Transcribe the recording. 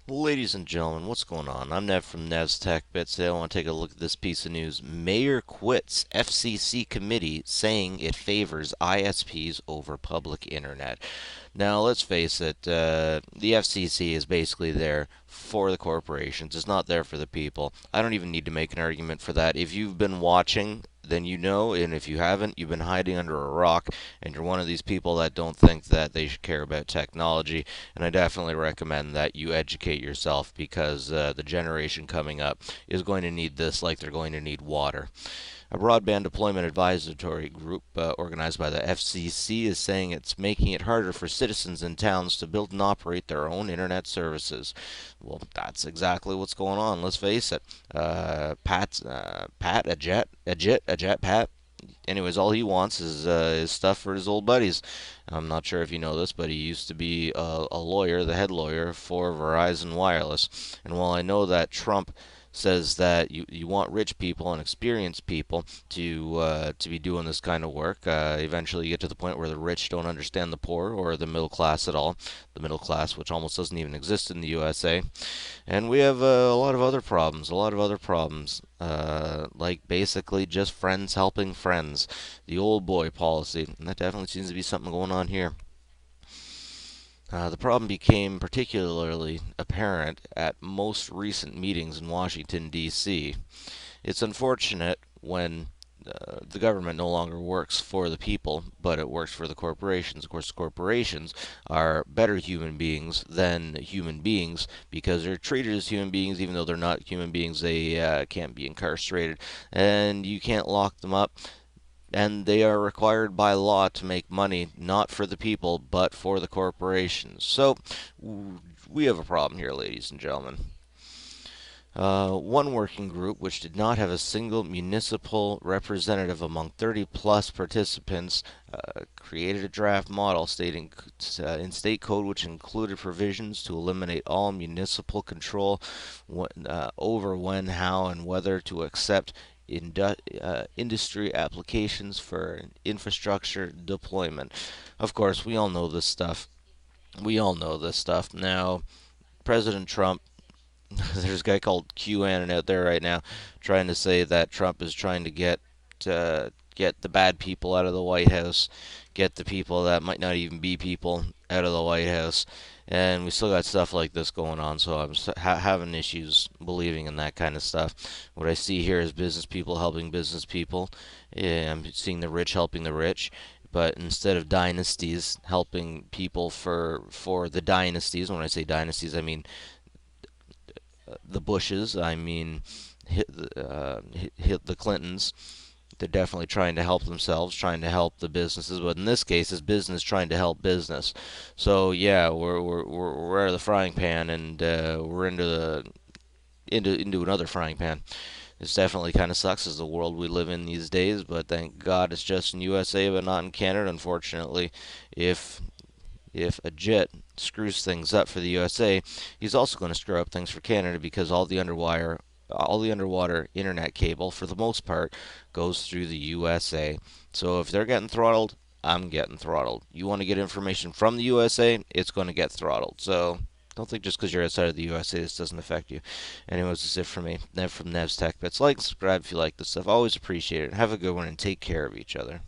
Ladies and gentlemen, what's going on? I'm Nev from Nev's Tech Bits. Today I want to take a look at this piece of news. Mayor quits FCC committee saying it favors ISPs over public internet. Now, let's face it, the FCC is basically there for the corporations. It's not there for the people. I don't even need to make an argument for that. If you've been watching, then you know, and if you haven't, you've been hiding under a rock, and you're one of these people that don't think that they should care about technology. And I definitely recommend that you educate yourself because the generation coming up is going to need this like they're going to need water. A broadband deployment advisory group organized by the FCC is saying it's making it harder for citizens in towns to build and operate their own internet services. Well, that's exactly what's going on. Let's face it. Pat, a jet, Pat. Anyways, all he wants is stuff for his old buddies. I'm not sure if you know this, but he used to be a lawyer, the head lawyer for Verizon Wireless. And while I know that Trump says that you want rich people and experienced people to be doing this kind of work. Eventually, you get to the point where the rich don't understand the poor or the middle class at all. The middle class, which almost doesn't even exist in the USA, and we have a lot of other problems. A lot of other problems, like basically just friends helping friends, the old boy policy, and that definitely seems to be something going on here. The problem became particularly apparent at most recent meetings in Washington, D.C. It's unfortunate when the government no longer works for the people, but it works for the corporations. Of course, corporations are better human beings than human beings because they're treated as human beings, even though they're not human beings. They can't be incarcerated, and you can't lock them up, and they are required by law to make money not for the people but for the corporations. So we have a problem here, ladies and gentlemen. One working group, which did not have a single municipal representative among 30 plus participants, created a draft model stating in state code which included provisions to eliminate all municipal control over when, how, and whether to accept industry applications for infrastructure deployment. Of course, we all know this stuff. We all know this stuff. Now, President Trump, there's a guy called QAnon out there right now trying to say that Trump is trying to get the bad people out of the White House, get the people that might not even be people out of the White House, and we still got stuff like this going on. So I'm having issues believing in that kind of stuff. What I see here is business people helping business people. Yeah, I'm seeing the rich helping the rich. But instead of dynasties helping people for the dynasties, when I say dynasties, I mean the Bushes, I mean hit the Clintons. They're definitely trying to help themselves, trying to help the businesses, but in this case, it's business trying to help business. So yeah, we're out of the frying pan and we're into another frying pan. This definitely kind of sucks as the world we live in these days, but thank God it's just in USA but not in Canada. Unfortunately, if if a jet screws things up for the USA, he's also going to screw up things for Canada because all the underwater internet cable, for the most part, goes through the USA. So if they're getting throttled, I'm getting throttled. You want to get information from the USA, it's going to get throttled. So don't think just because you're outside of the USA this doesn't affect you. Anyways, that's it for me. Nev from Nev's Tech Bits. Like and subscribe if you like this stuff. Always appreciate it. Have a good one and take care of each other.